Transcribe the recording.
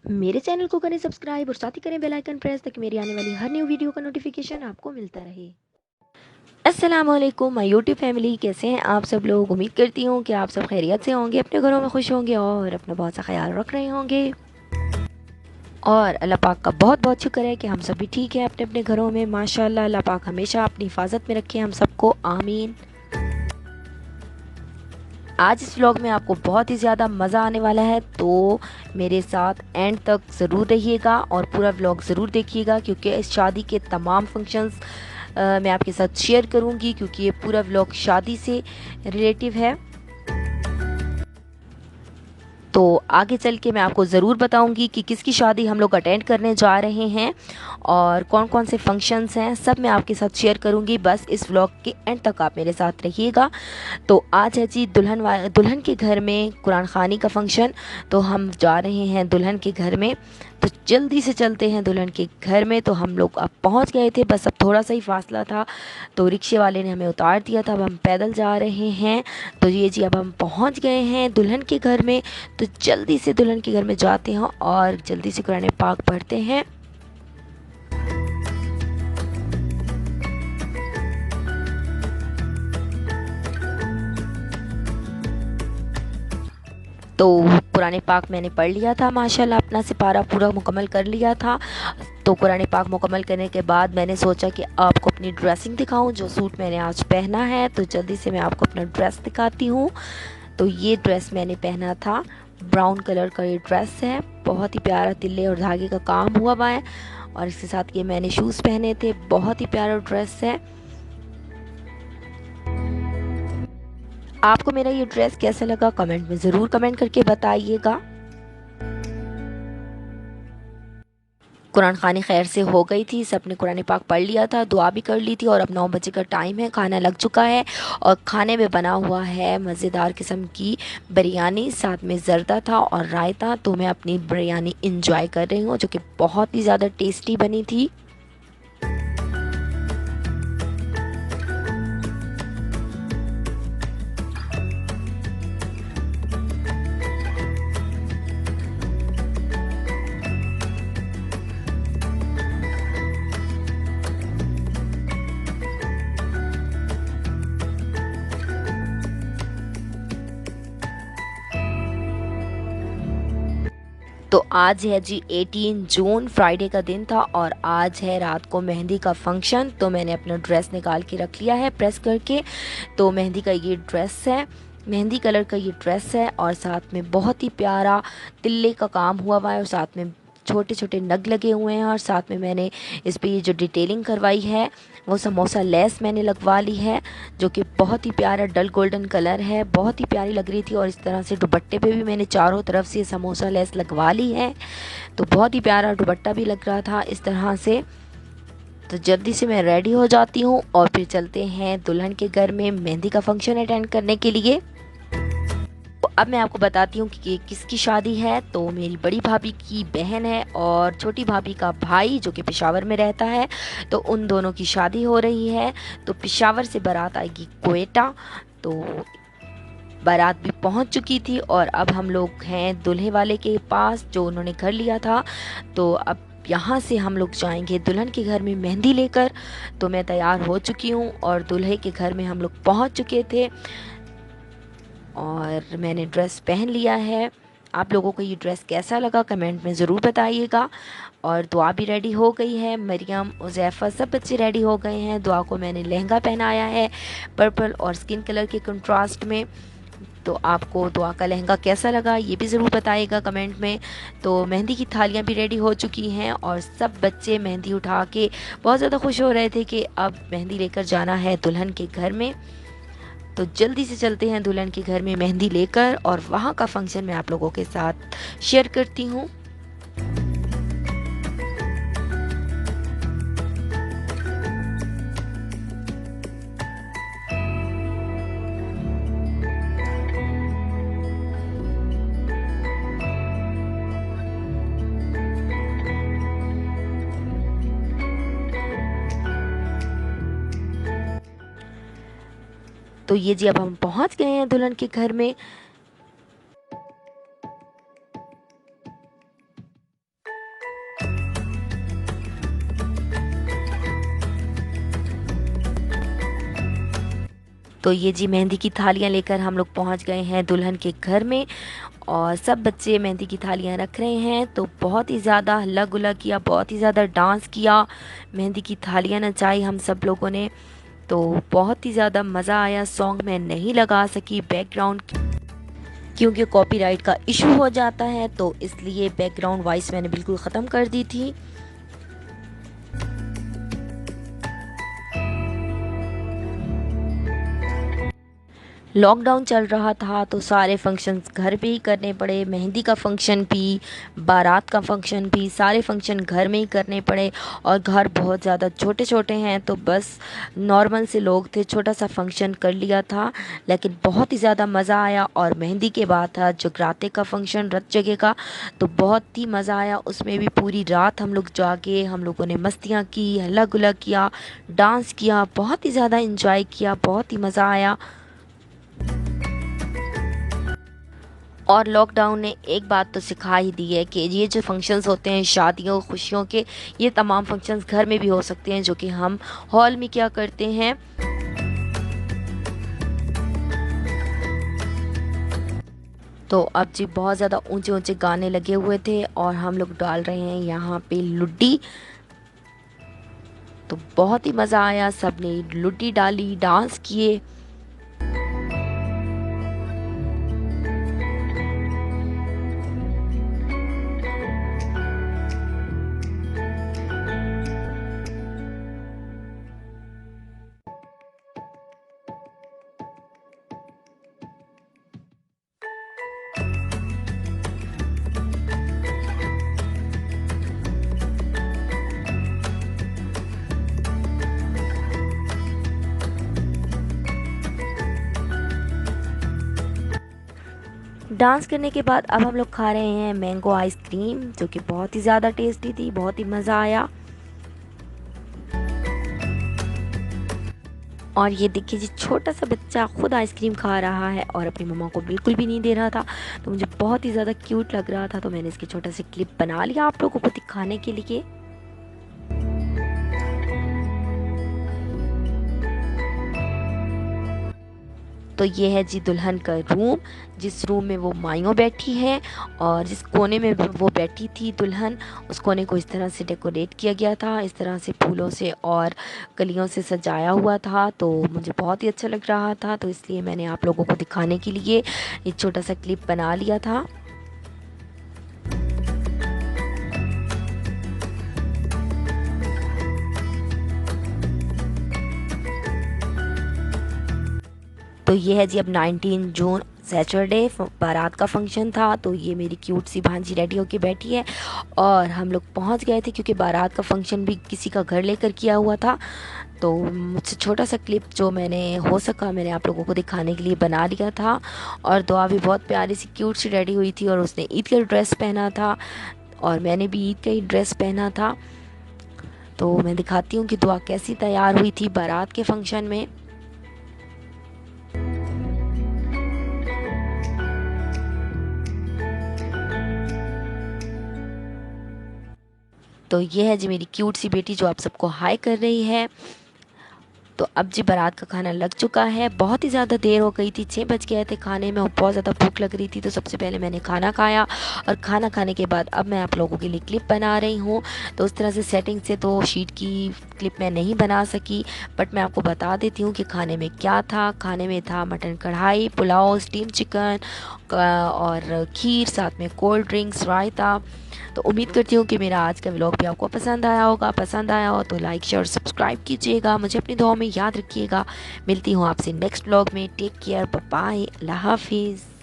मेरे चैनल को करें सब्सक्राइब और साथ ही करें बेल आइकन प्रेस ताकि मेरी आने वाली हर न्यू वीडियो का नोटिफिकेशन आपको मिलता रहे। अस्सलाम वालेकुम माय यूट्यूब फैमिली, कैसे हैं आप सब लोग। उम्मीद करती हूँ कि आप सब खैरियत से होंगे, अपने घरों में खुश होंगे और अपना बहुत सा ख्याल रख रहे होंगे। और अल्लाह पाक का बहुत बहुत शुक्र है कि हम सब भी ठीक हैं अपने अपने घरों में माशाल्लाह। अल्लाह पाक हमेशा अपनी हिफाजत में रखे हम सबको, आमीन। आज इस व्लॉग में आपको बहुत ही ज़्यादा मज़ा आने वाला है, तो मेरे साथ एंड तक ज़रूर रहिएगा और पूरा व्लॉग ज़रूर देखिएगा, क्योंकि इस शादी के तमाम फंक्शंस मैं आपके साथ शेयर करूंगी, क्योंकि ये पूरा व्लॉग शादी से रिलेटिव है। तो आगे चल के मैं आपको ज़रूर बताऊंगी कि किसकी शादी हम लोग अटेंड करने जा रहे हैं और कौन कौन से फंक्शंस हैं, सब मैं आपके साथ शेयर करूंगी। बस इस व्लॉग के एंड तक आप मेरे साथ रहिएगा। तो आज है जी दुल्हन के घर में कुरान खानी का फंक्शन। तो हम जा रहे हैं दुल्हन के घर में, तो जल्दी से चलते हैं दुल्हन के घर में। तो हम लोग अब पहुंच गए थे, बस अब थोड़ा सा ही फासला था, तो रिक्शे वाले ने हमें उतार दिया था। अब हम पैदल जा रहे हैं। तो ये जी अब हम पहुंच गए हैं दुल्हन के घर में। तो जल्दी से दुल्हन के घर में जाते हैं और जल्दी से कुरान पाक पढ़ते हैं। तो कुरान पाक मैंने पढ़ लिया था माशाल्लाह, अपना सिपारा पूरा मुकम्मल कर लिया था। तो कुरान पाक मुकम्मल करने के बाद मैंने सोचा कि आपको अपनी ड्रेसिंग दिखाऊं, जो सूट मैंने आज पहना है। तो जल्दी से मैं आपको अपना ड्रेस दिखाती हूँ। तो ये ड्रेस मैंने पहना था, ब्राउन कलर का ये ड्रेस है, बहुत ही प्यारा तिल्ले और धागे का काम हुआ हुआ है। और इसके साथ ये मैंने शूज़ पहने थे, बहुत ही प्यारा ड्रेस है। आपको मेरा ये ड्रेस कैसा लगा कमेंट में ज़रूर कमेंट करके बताइएगा। कुरान खानी खैर से हो गई थी, सबने कुरान पाक पढ़ लिया था, दुआ भी कर ली थी। और अब 9 बजे का टाइम है, खाना लग चुका है और खाने में बना हुआ है मज़ेदार किस्म की बिरयानी, साथ में ज़र्दा था और रायता। तो मैं अपनी बिरयानी इंजॉय कर रही हूँ, जो कि बहुत ही ज़्यादा टेस्टी बनी थी। तो आज है जी 18 जून, फ्राइडे का दिन था और आज है रात को मेहंदी का फंक्शन। तो मैंने अपना ड्रेस निकाल के रख लिया है प्रेस करके। तो मेहंदी का ये ड्रेस है, मेहंदी कलर का ये ड्रेस है और साथ में बहुत ही प्यारा तिल्ले का काम हुआ हुआ है और साथ में छोटे छोटे नग लगे हुए हैं। और साथ में मैंने इस पे ये जो डिटेलिंग करवाई है वो समोसा लेस मैंने लगवा ली है, जो कि बहुत ही प्यारा डल गोल्डन कलर है, बहुत ही प्यारी लग रही थी। और इस तरह से दुपट्टे पे भी मैंने चारों तरफ से समोसा लेस लगवा ली है, तो बहुत ही प्यारा दुपट्टा भी लग रहा था इस तरह से। तो जल्दी से मैं रेडी हो जाती हूँ और फिर चलते हैं दुल्हन के घर में मेहंदी का फंक्शन अटेंड करने के लिए। तो अब मैं आपको बताती हूँ कि किसकी शादी है। तो मेरी बड़ी भाभी की बहन है और छोटी भाभी का भाई, जो कि पेशावर में रहता है। तो उन दोनों की शादी हो रही है। तो पेशावर से बारात आएगी क्वेटा। तो बारात भी पहुंच चुकी थी और अब हम लोग हैं दूल्हे वाले के पास, जो उन्होंने घर लिया था। तो अब यहाँ से हम लोग जाएंगे दुल्हन के घर में मेहंदी लेकर। तो मैं तैयार हो चुकी हूँ और दूल्हे के घर में हम लोग पहुँच चुके थे और मैंने ड्रेस पहन लिया है। आप लोगों को ये ड्रेस कैसा लगा कमेंट में ज़रूर बताइएगा। और दुआ भी रेडी हो गई है, मरियम उज़ैफ़ा सब बच्चे रेडी हो गए हैं। दुआ को मैंने लहंगा पहनाया है पर्पल और स्किन कलर के कंट्रास्ट में। तो आपको दुआ का लहंगा कैसा लगा ये भी ज़रूर बताइएगा कमेंट में। तो मेहंदी की थालियाँ भी रेडी हो चुकी हैं और सब बच्चे मेहंदी उठा के बहुत ज़्यादा खुश हो रहे थे कि अब मेहंदी लेकर जाना है दुल्हन के घर में। तो जल्दी से चलते हैं दुल्हन के घर में मेहंदी लेकर और वहाँ का फंक्शन मैं आप लोगों के साथ शेयर करती हूँ। तो ये जी अब हम पहुँच गए हैं दुल्हन के घर में। तो ये जी मेहंदी की थालियाँ लेकर हम लोग पहुँच गए हैं दुल्हन के घर में और सब बच्चे मेहंदी की थालियाँ रख रहे हैं। तो बहुत ही ज़्यादा हल्ला गुल्ला किया, बहुत ही ज़्यादा डांस किया, मेहंदी की थालियाँ नचाई हम सब लोगों ने। तो बहुत ही ज़्यादा मज़ा आया। सॉन्ग मैं नहीं लगा सकी बैकग्राउंड क्योंकि कॉपीराइट का इशू हो जाता है, तो इसलिए बैकग्राउंड वॉइस मैंने बिल्कुल ख़त्म कर दी थी। लॉकडाउन चल रहा था तो सारे फंक्शंस घर पे ही करने पड़े। मेहंदी का फंक्शन भी, बारात का फंक्शन भी, सारे फंक्शन घर में ही करने पड़े। और घर बहुत ज़्यादा छोटे छोटे हैं तो बस नॉर्मल से लोग थे, छोटा सा फंक्शन कर लिया था, लेकिन बहुत ही ज़्यादा मज़ा आया। और मेहंदी के बाद था जगराते का फंक्शन, रत जगह का, तो बहुत ही मज़ा आया। उसमें भी पूरी रात हम लोग जाके हम लोगों ने मस्तियाँ की, हल्ला गुल्ला किया, डांस किया, बहुत ही ज़्यादा इंजॉय किया, बहुत ही मज़ा आया। और लॉकडाउन ने एक बात तो सिखा ही दी है कि ये जो फंक्शंस होते हैं शादियों खुशियों के, ये तमाम फंक्शंस घर में भी हो सकते हैं, जो कि हम हॉल में क्या करते हैं। तो अब जी बहुत ज़्यादा ऊंचे ऊंचे गाने लगे हुए थे और हम लोग डाल रहे हैं यहाँ पे लुड्डी। तो बहुत ही मज़ा आया, सबने लुड्डी डाली, डांस किए। डांस करने के बाद अब हम लोग खा रहे हैं मैंगो आइसक्रीम, जो कि बहुत ही ज़्यादा टेस्टी थी, बहुत ही मज़ा आया। और ये देखिए जी छोटा सा बच्चा खुद आइसक्रीम खा रहा है और अपनी मम्मा को बिल्कुल भी नहीं दे रहा था, तो मुझे बहुत ही ज़्यादा क्यूट लग रहा था। तो मैंने इसके छोटा सा क्लिप बना लिया आप लोगों को दिखाने के लिए। तो ये है जी दुल्हन का रूम, जिस रूम में वो माइयों बैठी है और जिस कोने में वो बैठी थी दुल्हन, उस कोने को इस तरह से डेकोरेट किया गया था, इस तरह से फूलों से और कलियों से सजाया हुआ था। तो मुझे बहुत ही अच्छा लग रहा था, तो इसलिए मैंने आप लोगों को दिखाने के लिए एक छोटा सा क्लिप बना लिया था। तो ये है जी अब 19 जून सैटरडे बारात का फंक्शन था। तो ये मेरी क्यूट सी भांजी रेडी होके बैठी है और हम लोग पहुंच गए थे क्योंकि बारात का फंक्शन भी किसी का घर लेकर किया हुआ था। तो मुझसे छोटा सा क्लिप जो मैंने हो सका मैंने आप लोगों को दिखाने के लिए बना लिया था। और दुआ भी बहुत प्यारी सी क्यूट सी रेडी हुई थी और उसने ईद का ड्रेस पहना था और मैंने भी ईद का ही ड्रेस पहना था। तो मैं दिखाती हूँ कि दुआ कैसी तैयार हुई थी बारात के फंक्शन में। तो ये है जी मेरी क्यूट सी बेटी जो आप सबको हाय कर रही है। तो अब जी बारात का खाना लग चुका है। बहुत ही ज़्यादा देर हो गई थी, 6 बज गए थे खाने में और बहुत ज़्यादा भूख लग रही थी। तो सबसे पहले मैंने खाना खाया और खाना खाने के बाद अब मैं आप लोगों के लिए क्लिप बना रही हूँ। तो उस तरह से सेटिंग से तो शीट की क्लिप मैं नहीं बना सकी, बट मैं आपको बता देती हूँ कि खाने में क्या था। खाने में था मटन कढ़ाई, पुलाव, स्टीम चिकन और खीर, साथ में कोल्ड ड्रिंक्स, रायता। तो उम्मीद करती हूँ कि मेरा आज का व्लॉग भी आपको पसंद आया होगा। पसंद आया हो तो लाइक शेयर सब्सक्राइब कीजिएगा, मुझे अपनी दुआओं में याद रखिएगा। मिलती हूँ आपसे नेक्स्ट व्लॉग में। टेक केयर, बाय बाय, अल्लाह हाफिज़।